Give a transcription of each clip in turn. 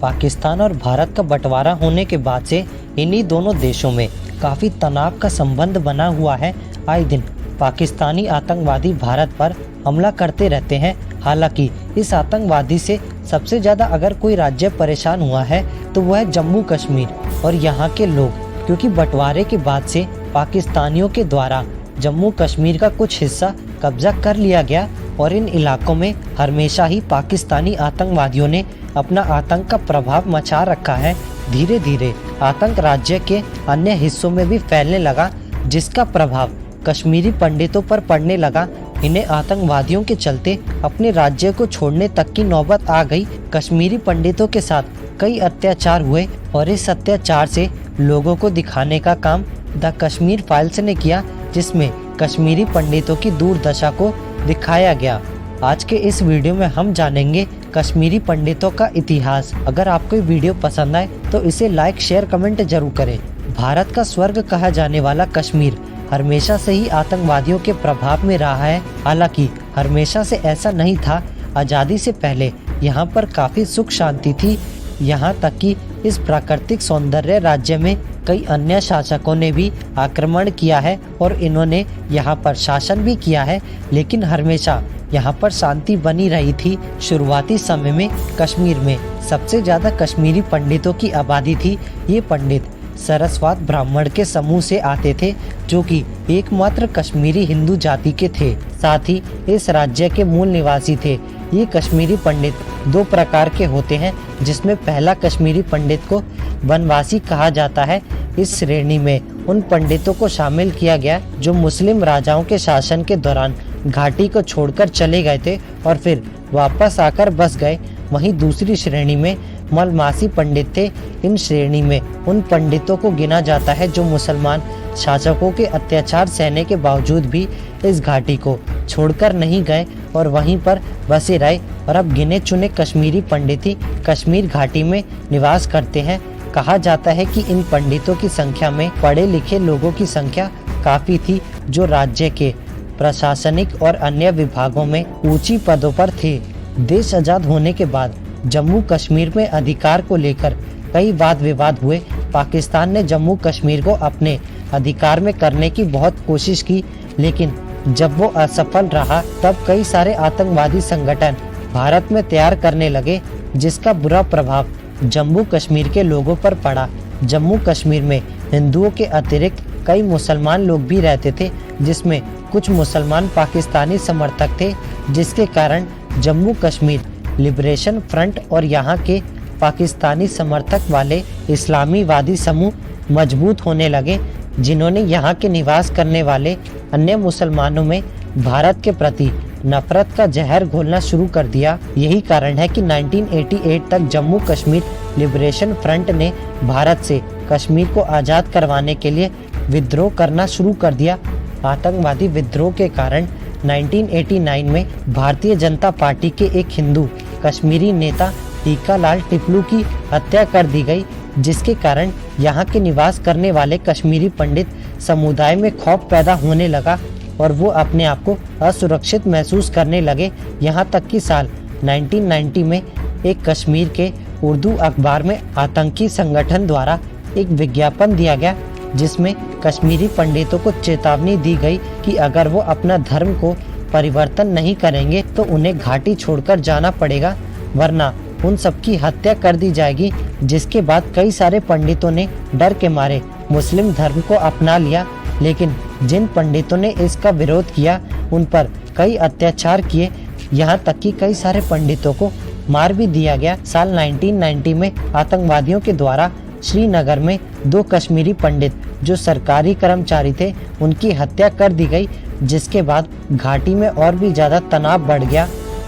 पाकिस्तान और भारत का बंटवारा होने के बाद से इन्हीं दोनों देशों में काफ़ी तनाव का संबंध बना हुआ है। आए दिन पाकिस्तानी आतंकवादी भारत पर हमला करते रहते हैं। हालांकि इस आतंकवादी से सबसे ज़्यादा अगर कोई राज्य परेशान हुआ है तो वह है जम्मू कश्मीर और यहाँ के लोग, क्योंकि बंटवारे के बाद से पाकिस्तानियों के द्वारा जम्मू कश्मीर का कुछ हिस्सा कब्जा कर लिया गया और इन इलाकों में हमेशा ही पाकिस्तानी आतंकवादियों ने अपना आतंक का प्रभाव मचा रखा है। धीरे धीरे आतंक राज्य के अन्य हिस्सों में भी फैलने लगा, जिसका प्रभाव कश्मीरी पंडितों पर पड़ने लगा। इन्हें आतंकवादियों के चलते अपने राज्य को छोड़ने तक की नौबत आ गई। कश्मीरी पंडितों के साथ कई अत्याचार हुए और इस अत्याचार से लोगों को दिखाने का काम द कश्मीर फाइल्स ने किया, जिसमें कश्मीरी पंडितों की दुर्दशा को दिखाया गया। आज के इस वीडियो में हम जानेंगे कश्मीरी पंडितों का इतिहास। अगर आपको ये वीडियो पसंद आए तो इसे लाइक, शेयर, कमेंट जरूर करें। भारत का स्वर्ग कहा जाने वाला कश्मीर हमेशा से ही आतंकवादियों के प्रभाव में रहा है। हालांकि हमेशा से ऐसा नहीं था। आज़ादी से पहले यहाँ पर काफ़ी सुख शांति थी। यहाँ तक कि इस प्राकृतिक सौंदर्य राज्य में कई अन्य शासकों ने भी आक्रमण किया है और इन्होंने यहाँ पर शासन भी किया है, लेकिन हमेशा यहाँ पर शांति बनी रही थी। शुरुआती समय में कश्मीर में सबसे ज़्यादा कश्मीरी पंडितों की आबादी थी। ये पंडित सरस्वत ब्राह्मण के समूह से आते थे, जो कि एकमात्र कश्मीरी हिंदू जाति के थे। साथ ही इस राज्य के मूल निवासी थे। ये कश्मीरी पंडित दो प्रकार के होते हैं, जिसमें पहला कश्मीरी पंडित को वनवासी कहा जाता है। इस श्रेणी में उन पंडितों को शामिल किया गया जो मुस्लिम राजाओं के शासन के दौरान घाटी को छोड़कर चले गए थे और फिर वापस आकर बस गए। वहीं दूसरी श्रेणी में मलमासी पंडित थे। इन श्रेणी में उन पंडितों को गिना जाता है जो मुसलमान शासकों के अत्याचार सहने के बावजूद भी इस घाटी को छोड़कर नहीं गए और वहीं पर बसे रहे। और अब गिने चुने कश्मीरी पंडित ही कश्मीर घाटी में निवास करते हैं। कहा जाता है कि इन पंडितों की संख्या में पढ़े लिखे लोगों की संख्या काफ़ी थी, जो राज्य के प्रशासनिक और अन्य विभागों में ऊंची पदों पर थे। देश आज़ाद होने के बाद जम्मू कश्मीर में अधिकार को लेकर कई वाद विवाद हुए। पाकिस्तान ने जम्मू कश्मीर को अपने अधिकार में करने की बहुत कोशिश की, लेकिन जब वो असफल रहा तब कई सारे आतंकवादी संगठन भारत में तैयार करने लगे, जिसका बुरा प्रभाव जम्मू कश्मीर के लोगों पर पड़ा। जम्मू कश्मीर में हिंदुओं के अतिरिक्त कई मुसलमान लोग भी रहते थे, जिसमें कुछ मुसलमान पाकिस्तानी समर्थक थे, जिसके कारण जम्मू कश्मीर लिबरेशन फ्रंट और यहाँ के पाकिस्तानी समर्थक वाले इस्लामीवादी समूह मजबूत होने लगे, जिन्होंने यहाँ के निवास करने वाले अन्य मुसलमानों में भारत के प्रति नफरत का जहर घोलना शुरू कर दिया। यही कारण है कि 1988 तक जम्मू कश्मीर लिबरेशन फ्रंट ने भारत से कश्मीर को आज़ाद करवाने के लिए विद्रोह करना शुरू कर दिया। आतंकवादी विद्रोह के कारण 1989 में भारतीय जनता पार्टी के एक हिंदू कश्मीरी नेता टीकालाल टिपलू की हत्या कर दी गई, जिसके कारण यहाँ के निवास करने वाले कश्मीरी पंडित समुदाय में खौफ पैदा होने लगा और वो अपने आप को असुरक्षित महसूस करने लगे। यहाँ तक कि साल 1990 में एक कश्मीर के उर्दू अखबार में आतंकी संगठन द्वारा एक विज्ञापन दिया गया, जिसमें कश्मीरी पंडितों को चेतावनी दी गई कि अगर वो अपना धर्म को परिवर्तन नहीं करेंगे तो उन्हें घाटी छोड़कर जाना पड़ेगा, वरना उन सबकी हत्या कर दी जाएगी। जिसके बाद कई सारे पंडितों ने डर के मारे मुस्लिम धर्म को अपना लिया, लेकिन जिन पंडितों ने इसका विरोध किया उन पर कई अत्याचार किए। यहाँ तक कि कई सारे पंडितों को मार भी दिया गया। साल 1990 में आतंकवादियों के द्वारा श्रीनगर में दो कश्मीरी पंडित जो सरकारी कर्मचारी थे उनकी हत्या कर दी गई, जिसके बाद घाटी में और भी ज़्यादा तनाव बढ़ गया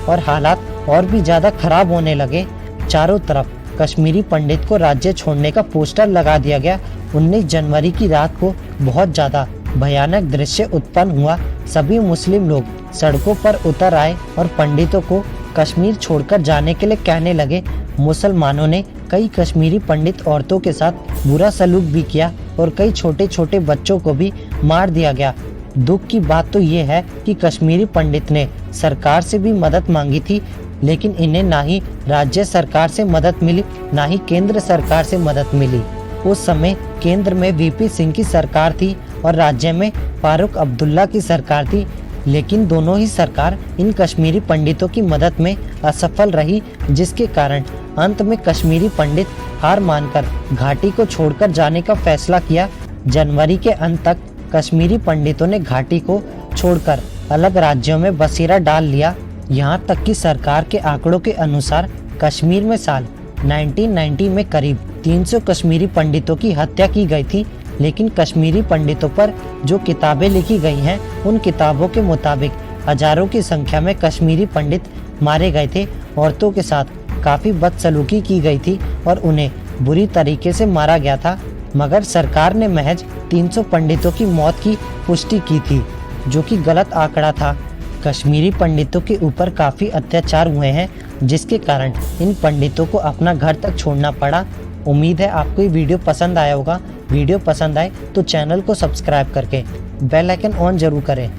और हालात और भी ज़्यादा खराब होने लगे। चारों तरफ कश्मीरी पंडित को राज्य छोड़ने का पोस्टर लगा दिया गया। 19 जनवरी की रात को बहुत ज़्यादा भयानक दृश्य उत्पन्न हुआ। सभी मुस्लिम लोग सड़कों पर उतर आए और पंडितों को कश्मीर छोड़कर जाने के लिए कहने लगे। मुसलमानों ने कई कश्मीरी पंडित औरतों के साथ बुरा सलूक भी किया और कई छोटे छोटे बच्चों को भी मार दिया गया। दुख की बात तो ये है कि कश्मीरी पंडित ने सरकार से भी मदद मांगी थी लेकिन इन्हें ना ही राज्य सरकार से मदद मिली, ना ही केंद्र सरकार से मदद मिली। उस समय केंद्र में वीपी सिंह की सरकार थी और राज्य में फारूक अब्दुल्ला की सरकार थी, लेकिन दोनों ही सरकार इन कश्मीरी पंडितों की मदद में असफल रही, जिसके कारण अंत में कश्मीरी पंडित हार मानकर घाटी को छोड़कर जाने का फैसला किया। जनवरी के अंत तक कश्मीरी पंडितों ने घाटी को छोड़कर अलग राज्यों में बसेरा डाल लिया। यहाँ तक कि सरकार के आंकड़ों के अनुसार कश्मीर में साल 1990 में करीब 300 कश्मीरी पंडितों की हत्या की गई थी, लेकिन कश्मीरी पंडितों पर जो किताबें लिखी गई हैं उन किताबों के मुताबिक हजारों की संख्या में कश्मीरी पंडित मारे गए थे। औरतों के साथ काफ़ी बदसलूकी की गई थी और उन्हें बुरी तरीके से मारा गया था, मगर सरकार ने महज 300 पंडितों की मौत की पुष्टि की थी, जो कि गलत आंकड़ा था। कश्मीरी पंडितों के ऊपर काफ़ी अत्याचार हुए हैं, जिसके कारण इन पंडितों को अपना घर तक छोड़ना पड़ा। उम्मीद है आपको ये वीडियो पसंद आया होगा। वीडियो पसंद आए तो चैनल को सब्सक्राइब करके बेल आइकन ऑन जरूर करें।